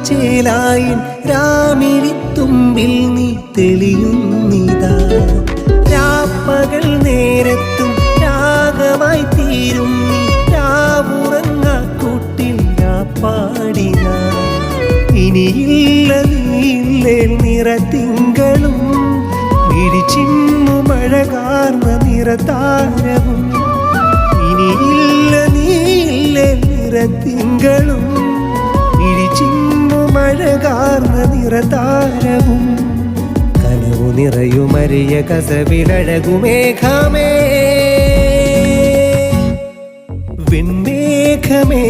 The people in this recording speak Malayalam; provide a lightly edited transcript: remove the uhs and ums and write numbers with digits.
ചേലായിൻ രാമിഴിത്തുമ്പിൽ നീ തെളിയുന്നിതാ. രാപ്പകൽ നേരത്തും രാഗമായി തീരും നീ രാവുറങ്ങാക്കൂട്ടിൽ പാടിന. ഇനിയില്ല നീയില്ലേ നിറത്തിങ്കളും മിഴിച്ചിമ്മുമഴകാർന്ന നിറതാരവും. ഇനിയില്ല നീയില്ലേ നിറത്തിങ്കളും മിഴിച്ചിമ്മുമഴകാർന്ന നിറതാരവും. കനവു നിറയുമറിയ കസവിലഴകുമേഘമേ വെൺമേഘമേ